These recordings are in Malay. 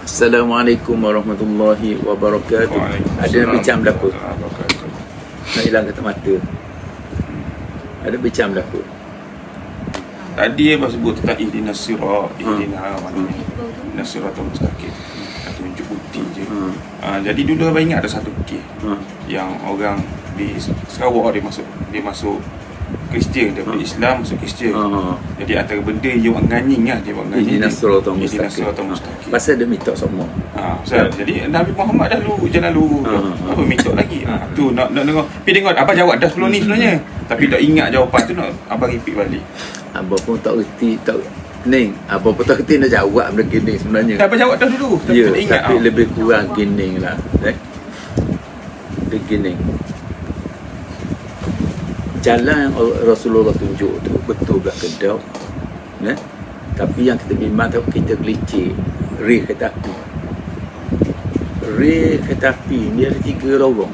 Assalamualaikum warahmatullahi wabarakatuh. Ada nak bincang berapa? Nak hilang kata mata. Ada bincang berapa? Tadi abang sebut tentang ihdinas sirat, ihdinas siratal mustaqim. Tunjuk bukti je. Jadi dulu abang ingat ada satu kes yang orang di Sarawak dia masuk Kristian, daripada Islam masuk Kristian. Jadi antara benda yang nganying lah, dia buat nganying Ihdinas siratal mustaqim. Pasal dia minta semua. Jadi Nabi Muhammad dah lu jalan lu. Apa minta lagi? Tu nak dengar. Tapi dengar abang jawab dah sebelum ni sebenarnya. Tapi tak ingat jawapan tu, nak abang repeat balik. Abang pun tak reti, tak Ning, abang pun tak reti nak jawab benda gini sebenarnya. Dah abang jawab dah dulu. Ya, tapi lebih kurang gini lah. Begini. Jalan yang Rasulullah tunjuk tu betul belah kedok, tapi yang kita bimbang tahu kita gelicir rel kereta api. Rel kereta api ni ada 3 lorong.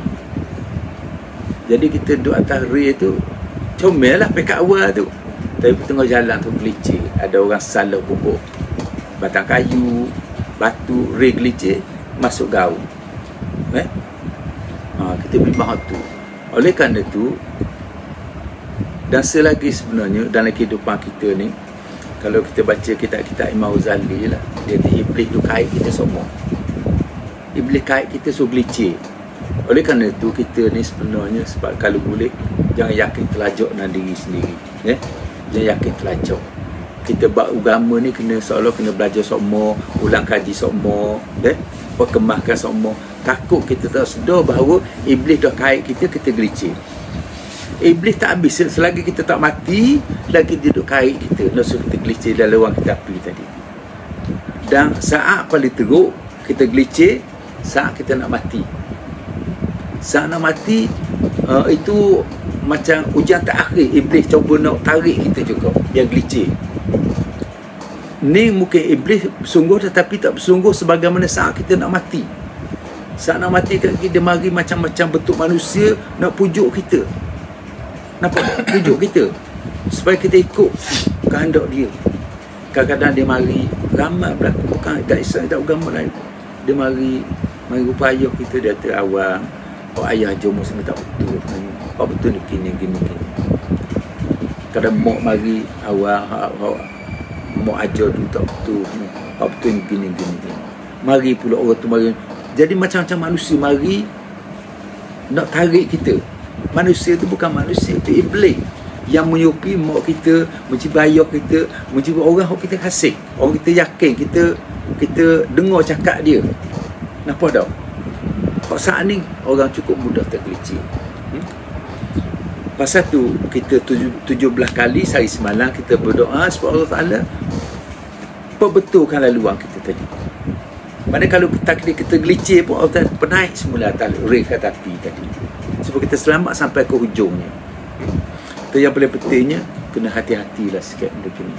Jadi kita duduk atas rel tu comel lah pekat awal tu, tapi tengah jalan tu gelicir. Ada orang salah pupuk batang kayu, batu, rel gelicir masuk gaung. Kita bimbang tu. Oleh kerana tu, dan selagi sebenarnya dalam kehidupan kita ni, kalau kita baca kitab-kitab Imam Ghazali lah, dia kata iblis tu kait kita semua. Iblis kait kita so gelicir. Oleh kerana itu kita ni sebenarnya, sebab kalau boleh jangan yakin terlajak dengan diri sendiri, jangan yakin terlajak. Kita buat agama ni kena seolah kena belajar semua, ulang kaji semua, perkemahkan semua. Takut kita tak sedar bahawa iblis dah kait kita gelicir. Iblis tak habis selagi kita tak mati, lagi dia duduk kait kita, nak suruh kita gelicir dalam ruang kita api tadi. Dan saat paling teruk kita gelicir, saat kita nak mati. Saat nak mati, itu macam ujian terakhir. Iblis cuba nak tarik kita juga, dia gelicir. Ni mungkin iblis bersungguh, tetapi tak bersungguh sebagaimana saat kita nak mati. Saat nak mati kan dia mari macam-macam bentuk manusia nak pujuk kita. Nampak pujuk kita supaya kita ikut kehendak dia. Kadang-kadang dia mari ramai berlaku, bukan tak Islam, tak agama lain. Dia mari upaya kita. Dia kata awal, ayah jom semua tak betul. Betul ni gini. Kadang mak mari awal, mak ajar tu tak betul. Betul ni gini. Mari pula orang tu mari. Jadi macam-macam manusia mari nak tarik kita. Manusia tu bukan manusia, itu iblis yang menyukai mak kita, mencibir ayah kita, mencibir orang yang kita kasih, orang kita yakin, kita dengar cakap dia. Nampak tak? Kok saat ni orang cukup mudah tergelicir. Pasal tu kita 17 kali sehari semalam kita berdoa supaya Allah Ta'ala perbetulkan laluan kita tadi. Mana kalau kita gelicir pun Allah Ta'ala penaik semula atas rel kereta api tadi, supaya kita selamat sampai ke hujungnya. Itu yang paling pentingnya, kena hati-hatilah sikit benda ni.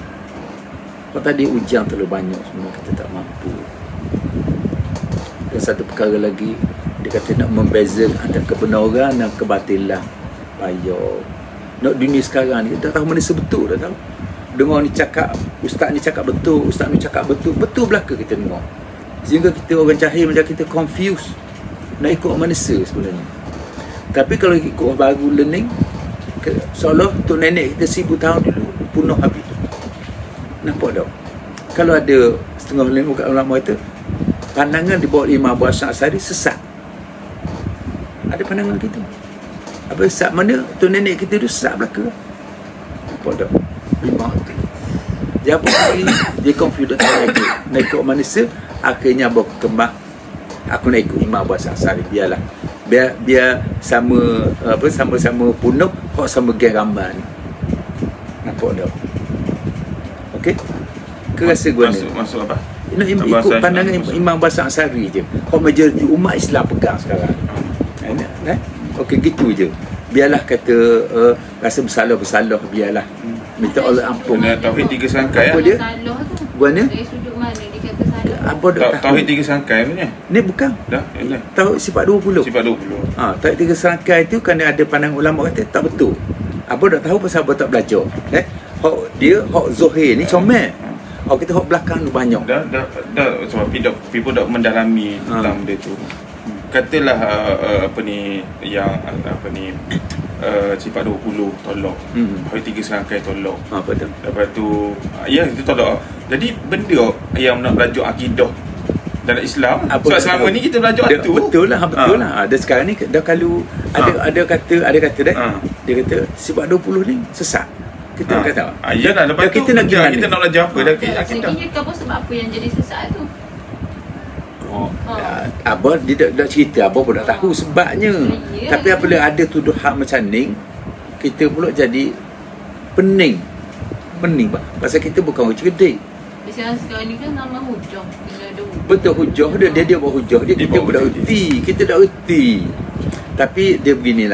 Kalau tadi ujian terlalu banyak sebenarnya kita tak mampu. Dan satu perkara lagi, dia kata nak membezakan antara kebenaran dan kebatilan. Payah. Nak dunia sekarang ni, kita tak tahu mana sebetul, dah tahu. Dengar ni cakap, ustaz ni cakap betul, ustaz ni cakap betul. Betul belaka kita dengar. Sehingga kita orang jahil macam kita confused. Nak ikut mana sebenarnya. Tapi kalau ikut baru learning, seolah tu nenek kita 1000 tahun dulu punah habis. Nampak tak? Kalau ada setengah ulama kata pandangan di bawah Imam Abu Asy'ari sesat. Ada pandangan gitu. Apa sesat mana? Tu nenek kita tu sesat belaka. Nampak tak? Imam tu. Dia apa dia confused tak lagi. Nak ikut manusia, akhirnya berkembang. Aku nak ikut Imam Abu Asy'ari, biarlah. Biar sama-sama punuk, kok sama geng ramai ni. Nampak tak? Okey? Kerasa gua ni. Masuk apa? Ikut pandangan Imam Abu Asy'ari je. Kok majoriti umat Islam pegang sekarang. Okey, gitu je. Biarlah kata rasa bersalah, biarlah. Minta Allah ampun. Tauhid 3 sangkai. Apa dia? Gua ni? Dari sudut mana dia kata salah? Apa dah Tauhid 3 sangkai punya. Ni bukan. Dah. Tauhid sifat 20. Sifat 20. Tauhid 3 serangkai tu kerana ada pandangan ulama kata tak betul. Apa dah tahu pasal apa tak belajar. Hak dia, hak Zuhair ni comel. kita hok belakang tu banyak. Dah sebab people dah mendalami tentang benda tu. Katalah sifat 20 tolak. Hari 3 serangkai tolak. Betul. Lepas tu itu tolak. Jadi benda yang nak belajar akidah dalam Islam, sebab selama ni kita belajar tu. Betul lah. Dan sekarang ni dah kalau ada kata dah. Dia kata sifat 20 ni sesat. Kita kata. Iyalah, lepas tu kita nak belajar apa dah akidah. Sebab apa yang jadi sesat tu? Abah dia tak cerita, Abah pun tak tahu sebabnya. Tapi apabila ada tuduhan macam ni, kita pula jadi pening bah. Pasal kita bukan orang cerdik. Sekarang ni kan nama hujah. Betul, hujah dia buat hujah dia, kita pun tak erti. Tapi dia beginilah.